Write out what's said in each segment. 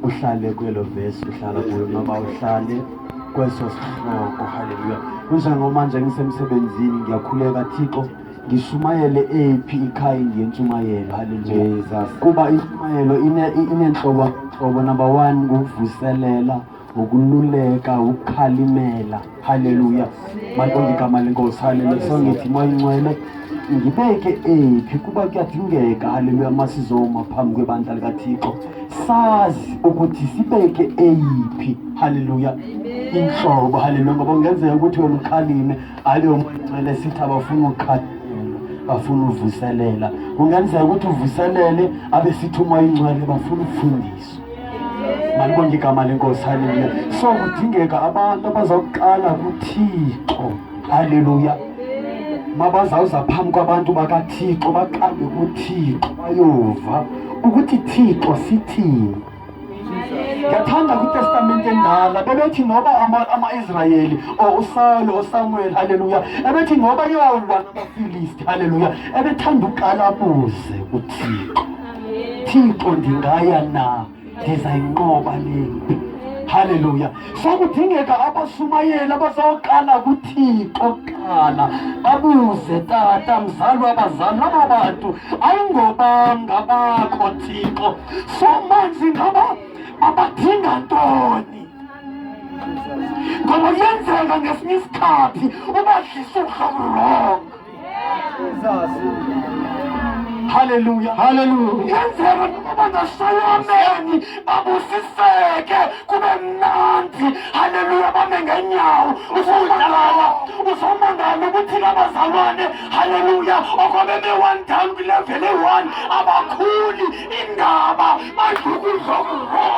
uhlale kwelo vesi uhlala kuyo noma uhlale kweso sihloko. Haleluya. Kunjengomanje ngisemsebenzini ngiyakhuleka Thixo ngishumayele ephi ikhaya ngiyentshumayelo. Haleluya. Kuba intshumayelo inenhlobo number 1 ukuvuselela, ukululeka, ukukhalimela. Haleluya. Mantombi igama lenkosi. Haleluya. So ngithi moyingcwele ngibeke ephi kuba kuyadingeka. Haleluya. Masizoma phambi kwebandla likaThixo sazi ukuthi sibeke ephi. Haleluya. Inhlobo. Haleluya. Ngoba kungenzeka ukuthi wena ukhalime aleyo moyingcwele sithi abafuna ukukhalimela, bafuna uvuselela. Kungenzeka ukuthi uvuselele abe sithi umoyingcwele bafuna ukufundiswa. Malibonke igama lenkosi. Haleluya. So kudingeka abantu abazawuqala kuThixo. Haleluya. Mabazawuza phambi kwabantu bakaThixo baqale kuThixo bayova ukuthi Thixo sithini. Ngiyathanda kwiTestament endala bebethi ngoba ama-Israyeli uSawule uSamuel. Haleluya. Ebethi ngoba yolwa namaFilisti. Haleluya. Ebethanda uqala abuze kuThixo, Thixo ndingaya na, ndizayinqoba lempi. Haleluya. So kudingeka abashumayeli abazawuqala kuThixo kuqala babuze, tata mzali wabazali laba bantu ayingobanga bakho Thixo. So manje ngaba abadinga ntoni? Ngoba yenzeka ngesinye isikhathi ubadlisa uhlobo. Haleluya. Haleluya. Yenzeka noma bangashayameni babusiseke kube mnandi. Haleluya. Bame ngenyawo usomangala ukuthi labazalwane. Haleluya. Okwabeme 1 down kwilevel 1 abakhuli indaba badlukudlokuro.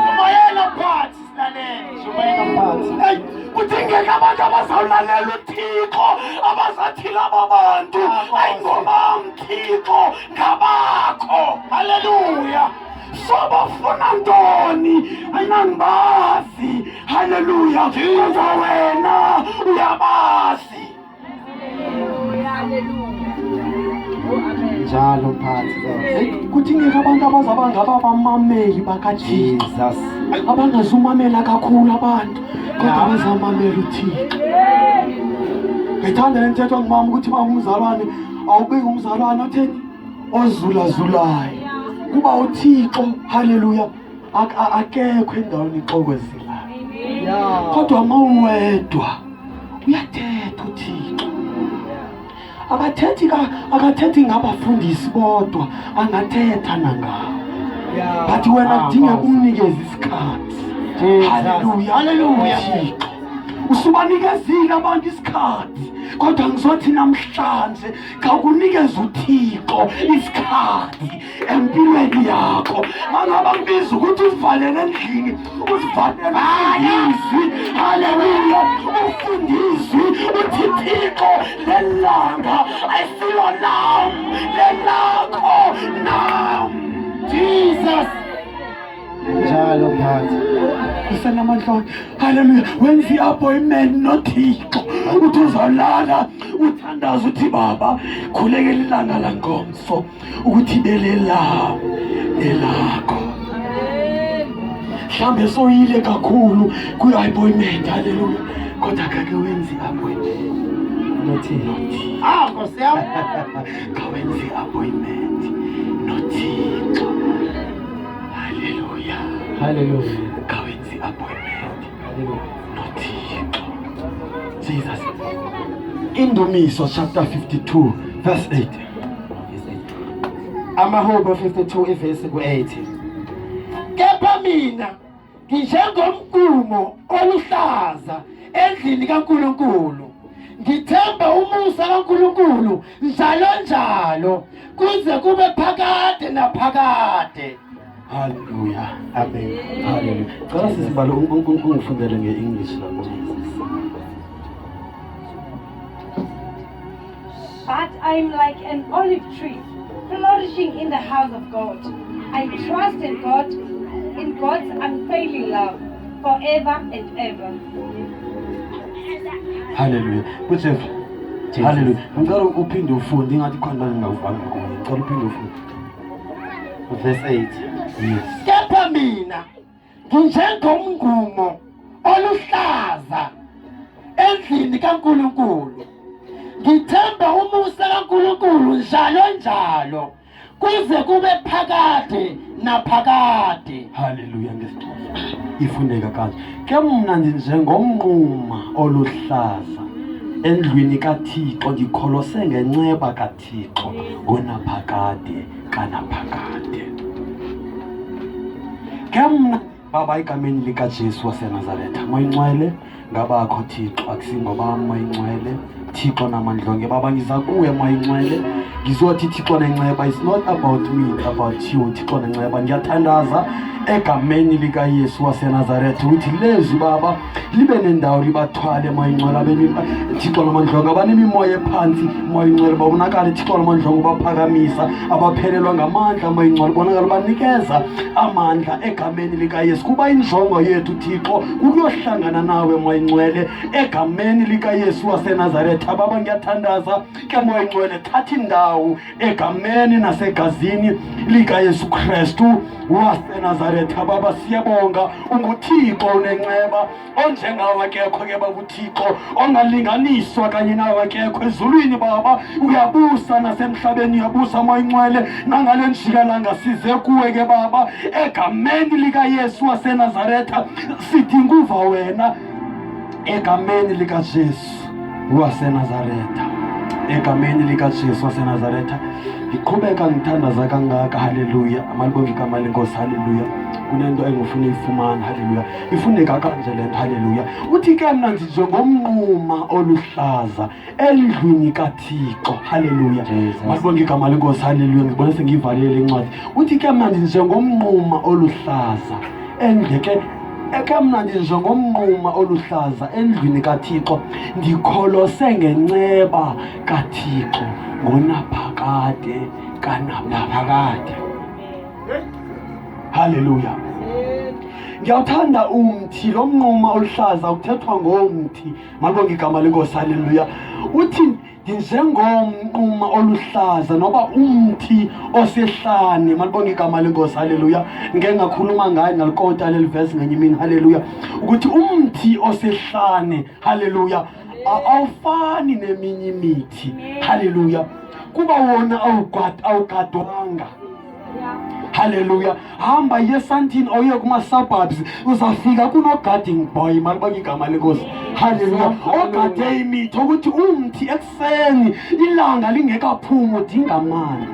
Umayela phansi silalele. Umayela phansi. Kudingeka abantu abazawulalela uThixo abazathi laba bantu ayingobam Thixo ngabakho. Haleluya. So bafuna ntoni ayinangibazi. Haleluya. Kodwa wena uyabazi. Njalo phansi. Kudingeka abantu abazaba ngaba abamameli bakaJesus abangazumamela kakhulu abantu kodwa abazamamela uThixo. Ngithanda lentetho ngimama ukuthi umzalwane awubeki umzalwane otheni ozulazulayo kuba uThixo. Haleluya. Akekho endaweni ixokozelayo kodwa mawuwedwa uyathetha uThixo. Akathethi ngabafundisi bodwa, angathetha nangawe. But wena kudingeka umnikeze isikhathi. Haleluya. Haleluya. Usubanikezile abantu isikhathi kodwa ngizothi namhlanje kakunikeze uThixo isikhathi empilweni yakho. Mangaba kubiza ukuthi uvalele endlini uzivalele izwi. Haleluya. Ufundiswe uthi Thixo lelanga ayisilo nami lelakho nami. Jesus. Njalo phansi. Usenamandla. Haleluya. Wenza i-appointment noThixo uthi uzolala uthandaza uthi Baba khulekela ilanga langomso ukuthi belelawo nelakho. Mhlambe soyile kakhulu kwi-appointment. Haleluya. Kodwa kake wenza i-appointment noThixo. Nkosi yami. Kawenza i-appointment noThixo. Hallelujah. Hallelujah. Kawenzi appointment. Hallelujah. noThixo. Jesus. Indumiso chapter 52 verse 8. Amahubo 52 verse 8. Kepha mina nginjengomgumo oluhlaza endlini kaNkulunkulu. Ngithemba umusa kaNkulunkulu njalo njalo kuze kube phakade naphakade. Hallelujah. Amen. Hallelujah. Cela sisibalo ungifundele nge-English lapho. But I'm like an olive tree flourishing in the house of God. I trust in God, in God's unfailing love, forever and ever. Hallelujah. Kujeff. Hallelujah. Ngicela uphinde ufunde ngathi khona ngingavanga khona. Ngicela uphinde ufunde. verse 8. Yes. Kepha mina nginjengomngqumo oluhlaza endlini kaNkulunkulu. Ngithemba umusa kaNkulunkulu njalo njalo kuze kube phakade naphakade. Hallelujah. Ngesixhosa ifundeka kanje. Ke mna ndinjengomnquma oluhlaza endlwini kaThixo, ndikholose ngenceba kaThixo ngonaphakade kanaphakade. Ke mna baba igameni likaJesu waseNazaretha moyingcwele ngabakho Thixo, akusingoba moyingcwele Thixo namandlonge. Baba ngiza kuwe moyingcwele, ngizothi Thixo nenceba, it's not about me, it's about you Thixo nenceba. Ngiyathandaza egameni likaYesu waseNazaretha ukuthi lezi baba libe nendawo libathwale moyingcwele abemi Thixo namandlonge, abanemimoya ephansi moyingcwele babonakala Thixo namandlonge ubaphakamisa, abaphelelwa ngamandla moyingcwele bonakala banikeza amandla egameni likaYesu. Kuba injongo yethu Thixo ukuyohlangana nawe moyingcwele egameni likaYesu waseNazaretha. Baba ngiyathandaza ke moyingcwele, thatha indawo egameni nasegazini likaYesu Kristu waseNazaretha. Baba siyabonga unguThixo unenceba, onjengawe akekho ke baba uThixo, ongalinganiswa kanye nawe akekho ezulwini. Baba uyabusa nasemhlabeni, uyabusa moyingcwele nangale njikalanga size kuwe ke baba egameni likaYesu waseNazaretha. Sidinga uva wena egameni likaJesu waseNazaretha, egameni likaJesu waseNazaretha. Ngiqhubeka ngithandaza kangaka. Haleluya. Amalibonge igama lenkosi. Haleluya. Kunento engifuna uyifumana. Haleluya. Ifundeka kanje lento. Haleluya. Uthi ke mna njengomnquma oluhlaza endlwini kaThixo. Haleluya. Amalibonge igama lenkosi. Haleluya. Ngibona sengivalele incwadi. Uthi ke mna njengomnquma oluhlaza endleke mna njengomnquma oluhlaza endlwini kaThixo, ndikholose ngenceba kaThixo ngonaphakade kanaphakade. Haleluya. Ngiyawuthanda umthi, lo mnquma oluhlaza ukuthethwa ngomthi. Malibonge igama lenkosi. Haleluya. Uthi njengomnquma oluhlaza noba umthi osehlane. Malibonge igama lenkosi. Haleluya. Ngeke ngakhuluma ngayo nalikota leli verse ngenye imini. Haleluya. Ukuthi umthi osehlane, haleluya, awufani neminye imithi. Haleluya. Kuba wona awugadwanga. Haleluya. Hamba yesantini oye kuma-suburbs uzafika kuno-garden boy. Malibonge igama lenkosi. Haleluya. Ogade imithi ukuthi umthi ekuseni ilanga lingekaphumi udinga amanzi,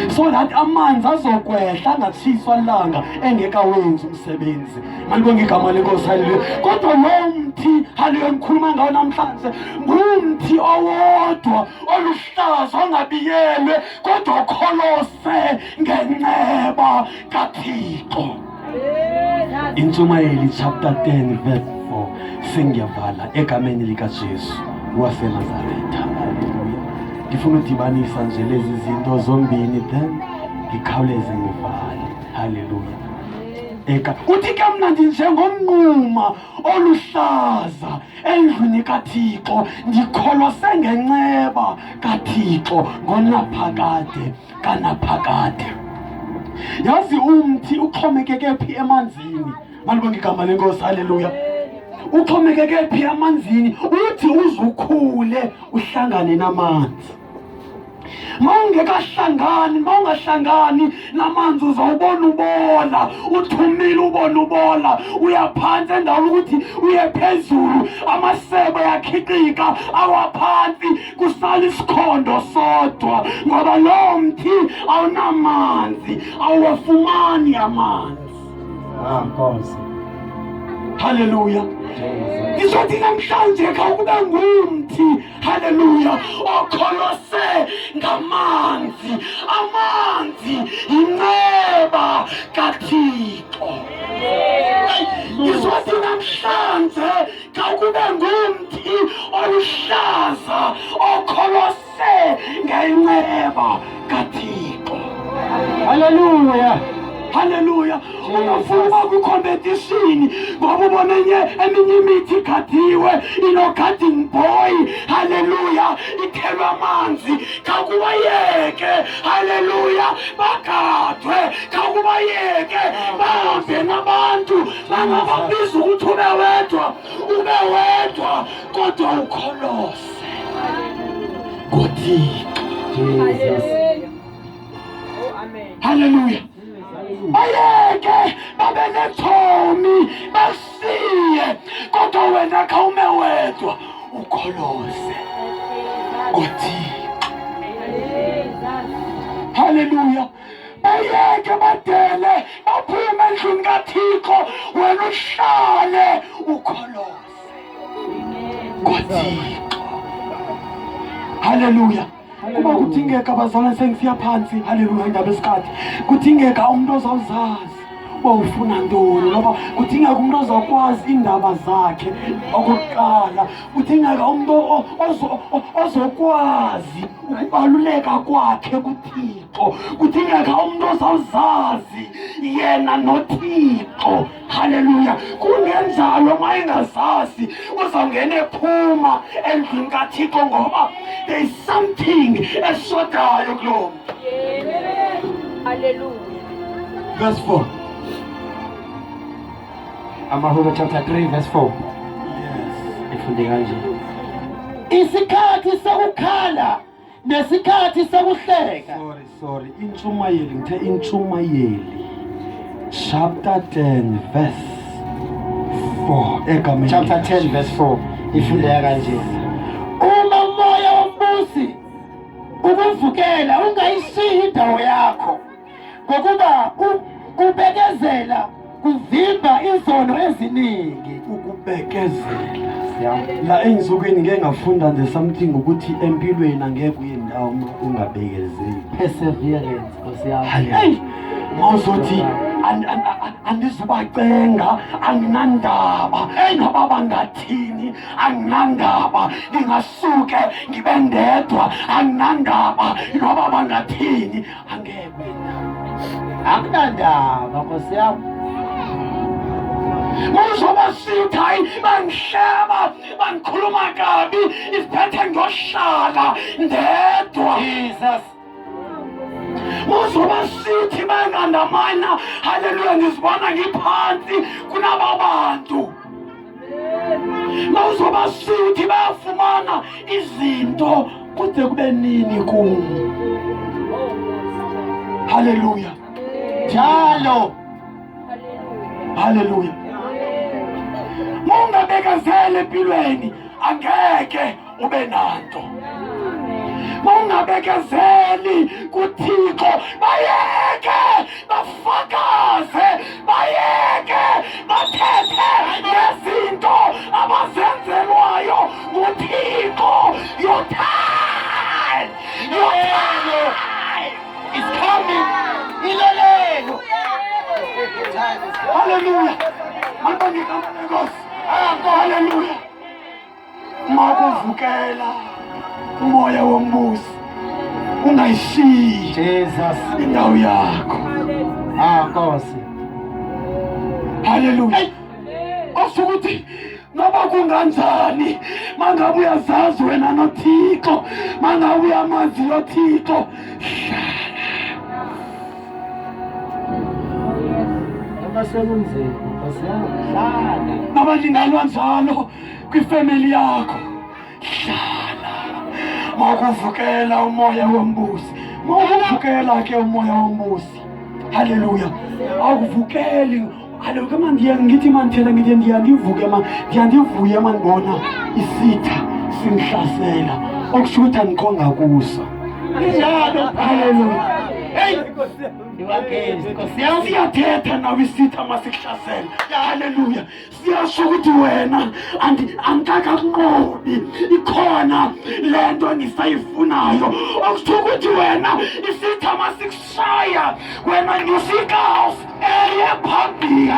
so that amanzi azokwehla angatshiswa langa engekawenzi umsebenzi. Malibonge igama lenkosi. Haleluya. Kodwa lo mthi, haleluya, ngikhuluma ngawo namhlanje, ngumthi owodwa oluhlaza ongabiyelwe kodwa ukholose ngenceba kaThixo. Intshumayeli chapter 10 verse 4. Sengiyavala egameni likaJesu waseNazaretha. Haleluya. Ngifuna udibanisa nje lezi zinto zombini then ngikhawuleze ngivale. Haleluya. Uthi ke mna njengomnquma oluhlaza endlwini kaThixo, ndikholose ngenceba kaThixo ngonaphakade kanaphakade. Yazi umthi uxhomekeke phi emanzini? Malibonge igama lenkosi. Haleluya. Uxhomekeke phi emanzini? Uthi uzukhule uhlangane namanzi. Mawungahlangani namanzi uzawubona ubola, uthumile ubona ubola, uyaphansi endaweni ukuthi uye phezulu, amasebe yakhiqika awaphansi, kusala isikhondo sodwa ngoba lo mthi awunamanzi, awufumani amanzi. Nkosi. Haleluya. Ngizothi namhlanje kawube ngumthi, haleluya, okholose ngamanzi. Amanzi inceba kaThixo. Ngizothi namhlanje kawube ngumthi oluhlaza okholose ngenceba kaThixo. Haleluya. Haleluya. Ungafuna kwi-competition ngoba ubona eminye imithi ikhadiwe ino-garden boy. Haleluya. Ithelwe amanzi. Kakubayeke. Haleluya. Bagadwe ubayeke bahambe nabantu bangababiza ukuthi ube wedwa kodwa ukholose kuThixo. Haleluya. Bayeke babe nethomi basiye kodwa wena khawume wedwa ukholose kuThixo. Haleluya. Bayeke badele baphume endlini kaThixo wena uhlale ukholose kuThixo. Haleluya. Kuba kudingeka abazalwane sengisiya phansi. Haleluya. Indaba esikhathi kudingeka umuntu ozawuzazi uba ufuna ntoni, ngoba kudingeka umuntu ozakwazi indaba zakhe. Okokuqala kudingeka umuntu ozokwazi ukubaluleka kwakhe kuThixo. Kudingeka umuntu ozawuzazi yena noThixo. Haleluya. Kungenjalo uma engazazi uzawungena ephuma endlini kaThixo ngoba there is something eshodayo kulo muntu. Hallelujah. Verse 4. Amahulu chapter 3 verse 4. Yes. Ifunde kanje. Isikhathi sokukhala nesikhathi sokuhleka. Sorry. Intshumayeli, ngithe intshumayeli. Chapter 10 verse 4. Egameni. Chapter 10 verse 4. Ifunde kanje. Uma umoya wombusi ukuvukela ungayishiyi indawo yakho ngokuba ubekezela kuvimba izono eziningi. Ukubekezela la ensukwini ngeke ngafunda nje something ukuthi empilweni angeke uyindawo uma ungabekezeli. Perseverance osiyami. Hey, mawuzothi andizubacenga, anginandaba noma bangathini, anginandaba ngingasuke ngibe ndedwa, anginandaba noma bangathini, angeke Akunandaba nkosiyami. Muzoba sithi hayi bangihleba bangikhuluma kabi isiphethe ngiyohlala ndedwa. Jesus. Muzoba sithi bangandamana. Haleluya. Ngizibona ngiphansi kunaba bantu. Muzoba sithi bayafumana izinto kude kube nini kuni. Haleluya. Njalo. Haleluya. Mungabekezele empilweni angeke ube nanto. Mungabekezeli kuThixo bayeke bafakaze, bayeke bathethe ngezinto abazenzelwayo kuThixo. Your time is coming. Ilolelo. Haleluya. Mabongeka Nkosi. Haleluya. Makuvukela umoya wombusi ungayishiyi Jesus. indawo yakho. Nkosi. Haleluya. Osukuthi noba kunganjani mangabe uyazazi wena noThixo, mangabe uyamazi noThixo, Abasebenzi nkosiyami hlala. noba lingalwa njalo kwifamily yakho, hlala. Makuvukela umoya wombusi, makuvukela ke umoya wombusi. Haleluya. Awuvukeli. Haleluya. Manje ngithi manithela ngithi ndivuke ndivuye mandibona isitha singihlasela okusho ukuthi angikhonga kuso. Njalo. Haleluya. Hey, siyathetha nawe isitha masikuhlasela. Haleluya. Siyasho ukuthi wena angikakakunqobi, ikhona lento engisayifunayo. Okusho ukuthi wena isitha masikushaya wena ngifikafu eye phambili.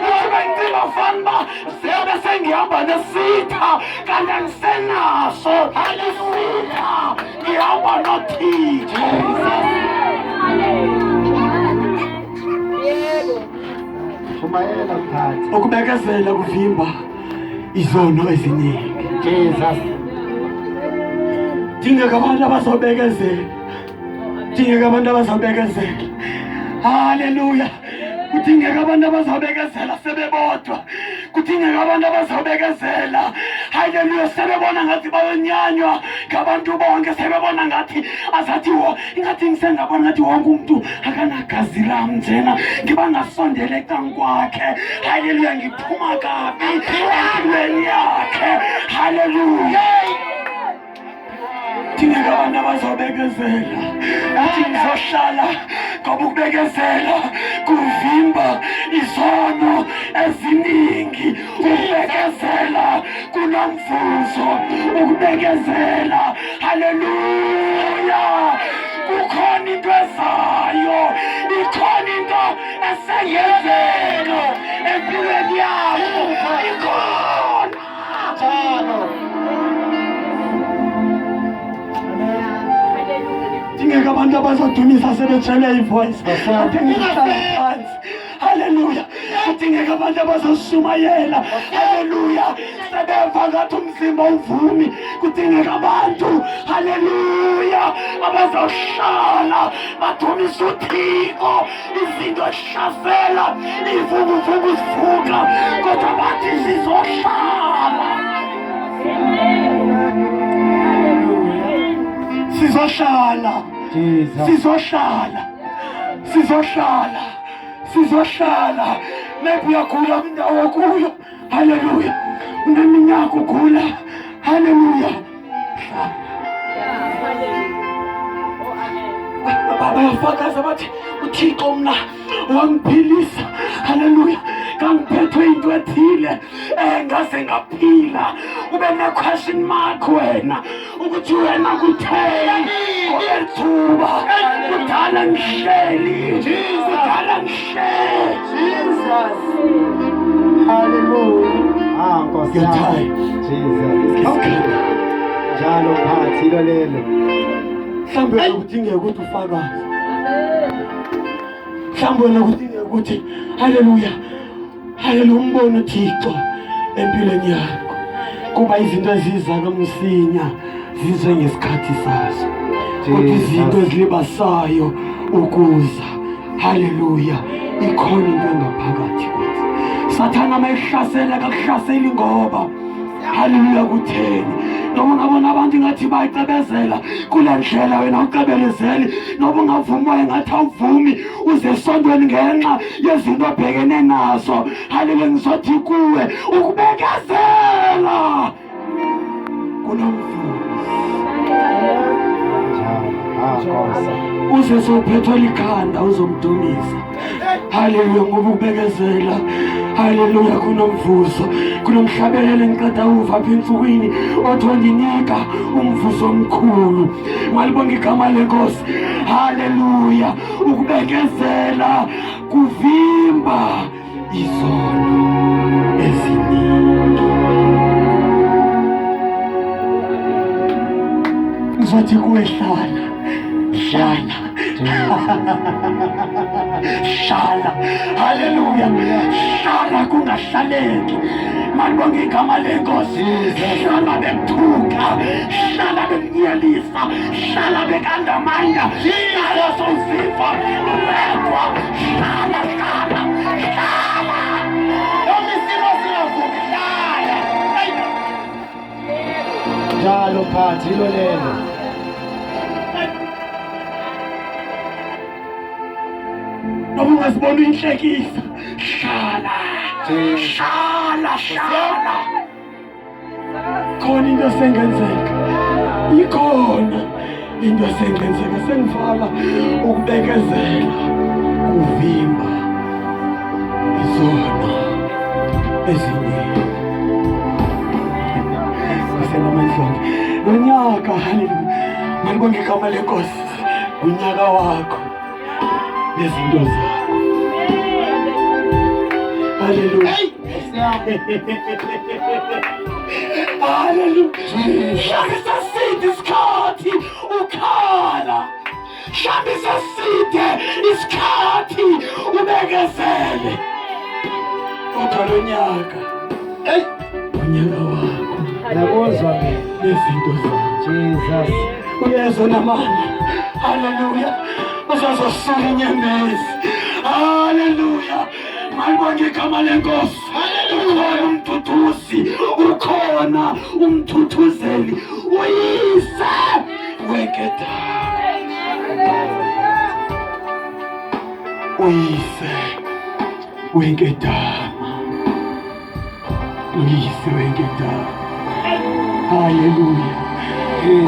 Ngicela fanba sebe sengihamba nesitha kanti angisenaso. Haleluya. Ngihamba noThixo. Shumayela mphathi. Ukubekezela kuvimba izono eziningi. Jesus. Dingeka abantu abazobekezela. Dingeka abantu abazobekezela. Haleluya. Kudingeka abantu abazabekezela sebebodwa. Kudingeka abantu abazabekezela. Haleluya. Sebebona ngathi bayonyanywa ngabantu bonke, sebebona ngathi azathi ingathi ngisengabona ngathi wonke umuntu akanagazi lami njena ngiba ngasondela eceleni kwakhe. Haleluya. Ngiphuma kabi empilweni yakhe. Haleluya. Kudingeka abantu abazabekezela. Athi ngizohlala ngoba ukubekezela kuvimba izono eziningi. Ukubekezela kunomvuzo. Ukubekezela, haleluya, kukhona into ezayo, ikhona into esengenzeka empilweni yakho, ikhona njalo. Dingeka abantu abazodumisa sebetshele ivoice. Athengisihlala phansi. Haleluya. Kudingeka abantu abazoshumayela. Haleluya. Sebeva ngathi umzimba uvumi. Kudingeka abantu, haleluya, abazohlala badumise uThixo. Izinto zihlasela, ivuguvugu zivuka, kodwa bathi sizohlala. Sizohlala. Sizohlala. Sizohlala. Sizohlala. Maybe uyakhula kwindawo kuyo. Haleluya. Uneminyaka ukhula. Haleluya. Bayafakaza bathi uThixo mna wangiphilisa. Haleluya. Kangiphethwe into ethile engase ngaphila. Ube ne-question mark wena ukuthi wena kutheni ngobethuba kudala ngihleli, kudala ngihleli. Jesus. Hallelujah. Nkosi yami. Jesus. Okay. Njalo phansi lelo. Mhlawumbe kudingeka ukuthi ufakaze. Mhlawumbe kudingeka ukuthi haleluya. Haleluya, umbone uThixo empilweni yakho. Kuba izinto eziza kamsinya zize ngesikhathi sazo. Kodwa izinto ezilibasayo ukuza. Haleluya. Ikhona into engaphakathi kwethu. Sathana mayihlasela akakuhlaseli ngoba haleluya kutheni. Noma ungabona abantu ngathi bayicebezela kule ndlela wena ucebelezeli, noma ungavuma ngathi awuvumi uze esondweni ngenxa yezinto obhekene nazo. Haleluya, ngizothi kuwe ukubekezela kunomvuzo. Uze sophethwe likhanda uzomdumisa. Haleluya, ngoba ukubekezela haleluya kunomvuzo. Kunomhlabelelo engiqeda uva apha ensukwini othi wanginika umvuzo omkhulu. Malibonga igama lenkosi. Haleluya. Ukubekezela kuvimba izono eziningi. Ngizothi kuwe hlala. Hlala. Hlala. Haleluya. Hlala kungahlaleki. Malibonga igama lenkosi. Hlala bekuthuka. Hlala bekunyelisa. Hlala bekandamanya. Hlala soziva uwedwa. Hlala, hlala, hlala. Noma isimo singavuki, hlala. Njalo phansi lelo. Noma ungazibona inhlekisa, hlala. Hlala, hlala. Khona into esengenzeka. Ikhona into esengenzeka. Sengivala ukubekezela kuvimba izono eziningi. Kusenamandla. Unyaka, haleluya. Malibonga igama lenkosi. Unyaka wakho nezinto zakho. Haleluya. Haleluya. Shambisa side isikhathi ukhala. Shambisa side isikhathi ubekezele. Kodwa lo nyaka, unyaka wakho. Yabozwa nezinto zakho. Jesus. Uyezwa namandla. Haleluya. uzazosuka inyembezi. Haleluya. Malibonge igama lenkosi. Ukhona umthuthuzi, ukhona umthuthuzeli, uyise wengedama. Uyise wengedama. Uyise wengedama. Haleluya.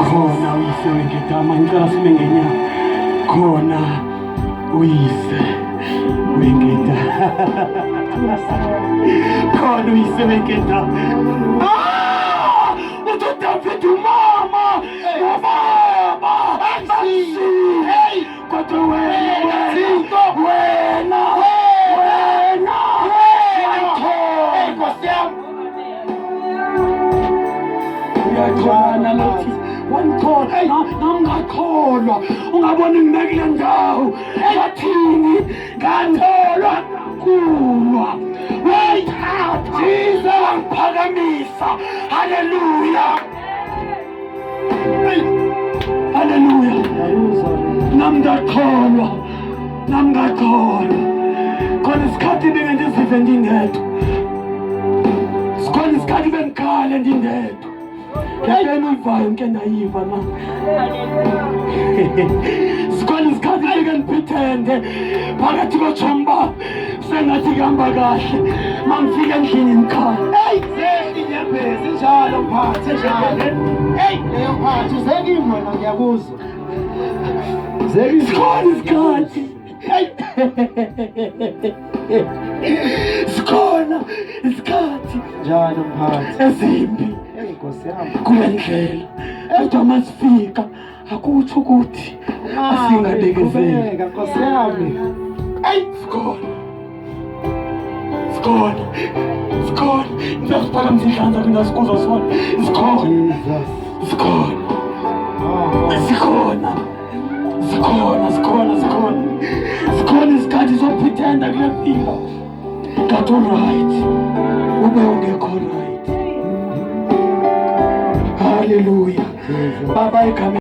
Khona uyise wengedama. Ngicela sime ngenyama. Khona uyise wengedama. Khona uyise wengedama. UDavid umama, ubaba, hey, kodwa wena Nkosi yami. Uyakholwa lothi wanikholwa namngakholwa ungaboni ngibekile ndawo bathini ngatholwa kulwa wayithatha Jesus wangiphakamisa. Haleluya. Haleluya. Namngakholwa khona isikhathi bengendizive ndindedwa, sikhona isikhathi bengikhale ndindedwa. Ngempela uyivayo nke ndayiva na. Sikhona isikhathi beke ndiphithende phakathi kotshomi bami sengathi kuhamba kahle mangifika endlini ngikhala. Hey, inyembezi njalo mphathi njalo. Hey, leyo mphathi uzekimwe na ngiyakuzwa. Sikhona isikhathi. Sikhona isikhathi Njalo mphathi. ezimbi Nkosi yami. kule ndlela, kodwa masifika akutsho ukuthi asingabekezeli. Qhubeka Nkosi yami. Sikhona ngizasiphakamisa izandla ngingazikuza sona. Sikhona Jesus. sikhona isikhathi sokuphithenda kule mpilo. But all right, ube ungekho right. Hallelujah. Baba igama